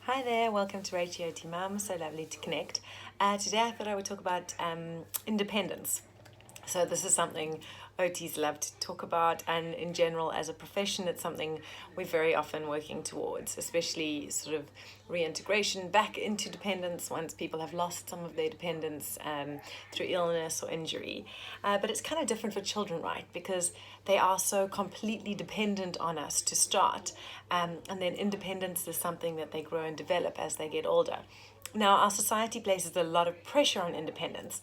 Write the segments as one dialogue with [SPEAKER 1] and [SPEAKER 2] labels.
[SPEAKER 1] Hi there, welcome to Rachel OT Mum. So lovely to connect. Today I thought I would talk about independence. So this is something OTs love to talk about, and in general as a profession it's something we're very often working towards, especially sort of reintegration back into dependence once people have lost some of their dependence through illness or injury. But it's kind of different for children, right? Because they are so completely dependent on us to start, and then independence is something that they grow and develop as they get older. Now, our society places a lot of pressure on independence.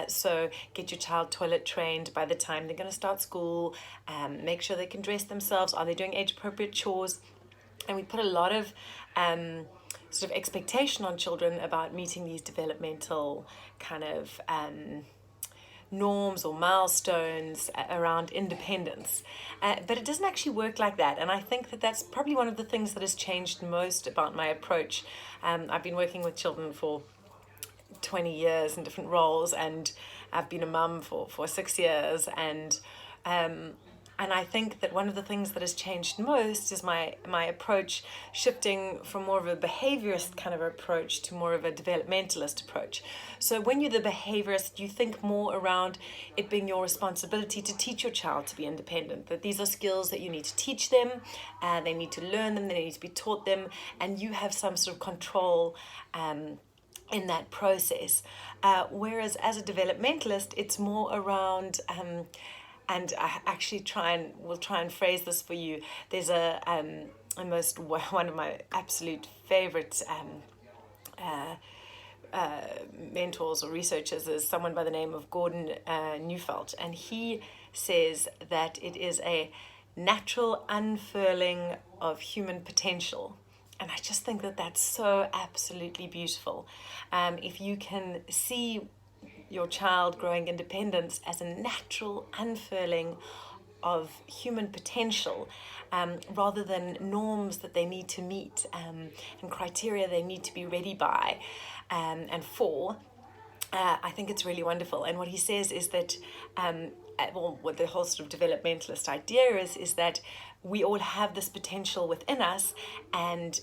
[SPEAKER 1] So, get your child toilet trained by the time they're going to start school, make sure they can dress themselves, are they doing age appropriate chores? And we put a lot of sort of expectation on children about meeting these developmental kind of norms or milestones around independence. But it doesn't actually work like that. And I think that that's probably one of the things that has changed most about my approach. I've been working with children for 20 years in different roles, and I've been a mum for 6 years. And I think that one of the things that has changed most is my approach shifting from more of a behaviorist kind of approach to more of a developmentalist approach. So when you're the behaviorist, you think more around it being your responsibility to teach your child to be independent, that these are skills that you need to teach them, they need to learn them, they need to be taught them, and you have some sort of control in that process. Whereas as a developmentalist, it's more around and I actually will try and phrase this for you. There's one of my absolute favorite mentors or researchers is someone by the name of Gordon Neufeld, and he says that it is a natural unfurling of human potential. And I just think that that's so absolutely beautiful. If you can see your child growing independence as a natural unfurling of human potential, rather than norms that they need to meet, and criteria they need to be ready by and for, I think it's really wonderful. And what he says is that, what the whole sort of developmentalist idea is that we all have this potential within us, and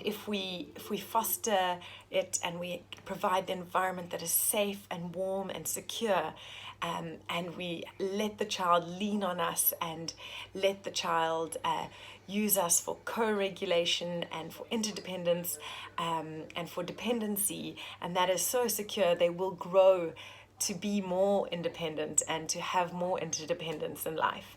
[SPEAKER 1] if we foster it and we provide the environment that is safe and warm and secure, and we let the child lean on us and let the child use us for co-regulation and for interdependence, and for dependency, and that is so secure, they will grow to be more independent and to have more interdependence in life.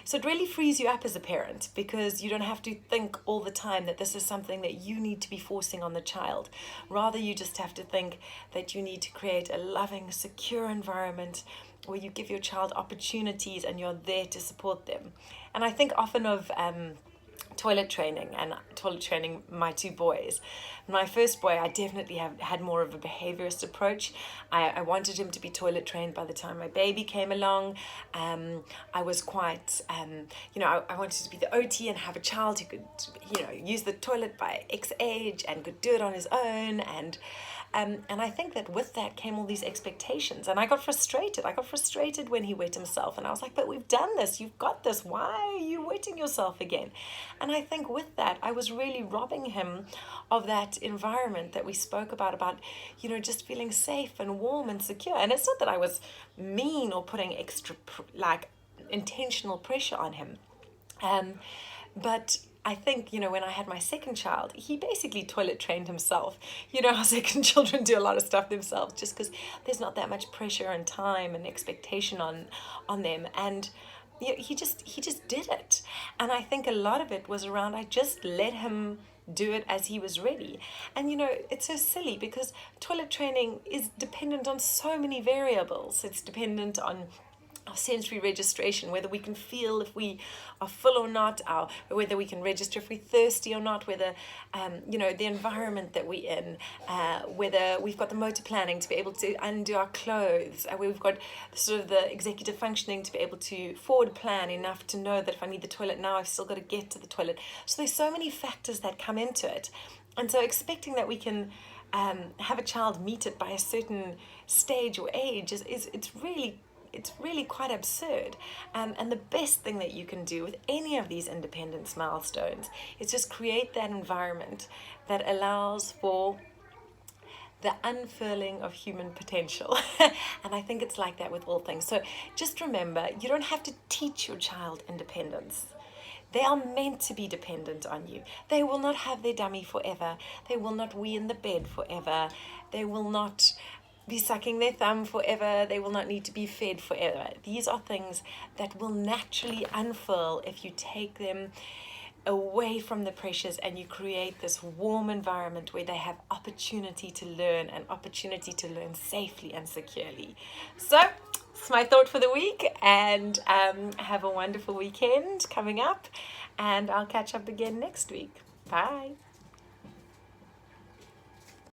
[SPEAKER 1] So it really frees you up as a parent, because you don't have to think all the time that this is something that you need to be forcing on the child. Rather, you just have to think that you need to create a loving, secure environment where you give your child opportunities and you're there to support them. And I think often of toilet training my two boys. My first boy, I definitely had more of a behaviorist approach. I wanted him to be toilet trained by the time my baby came along. I was quite, I wanted to be the OT and have a child who could, use the toilet by X age and could do it on his own. And I think that with that came all these expectations, and I got frustrated. I got frustrated when he wet himself, and I was like, but we've done this, you've got this, why are you wetting yourself again? And I think with that, I was really robbing him of that environment that we spoke about, just feeling safe and warm and secure. And it's not that I was mean or putting extra, intentional pressure on him. But I think, when I had my second child, he basically toilet trained himself. Our second children do a lot of stuff themselves just because there's not that much pressure and time and expectation on them. And he just did it. And I think a lot of it was around, I just let him do it as he was ready. And it's so silly because toilet training is dependent on so many variables. It's dependent on our sensory registration, whether we can feel if we are full or not, whether we can register if we're thirsty or not, whether the environment that we're in, whether we've got the motor planning to be able to undo our clothes, we've got sort of the executive functioning to be able to forward plan enough to know that if I need the toilet now, I've still got to get to the toilet. So there's so many factors that come into it, and so expecting that we can have a child meet it by a certain stage or age it's really it's really quite absurd. And the best thing that you can do with any of these independence milestones is just create that environment that allows for the unfurling of human potential. And I think it's like that with all things. So just remember, you don't have to teach your child independence. They are meant to be dependent on you. They will not have their dummy forever. They will not wee in the bed forever. They will not be sucking their thumb forever. They will not need to be fed forever. These are things that will naturally unfurl if you take them away from the pressures and you create this warm environment where they have opportunity to learn and opportunity to learn safely and securely. So it's my thought for the week, and have a wonderful weekend coming up, and I'll catch up again next week. Bye.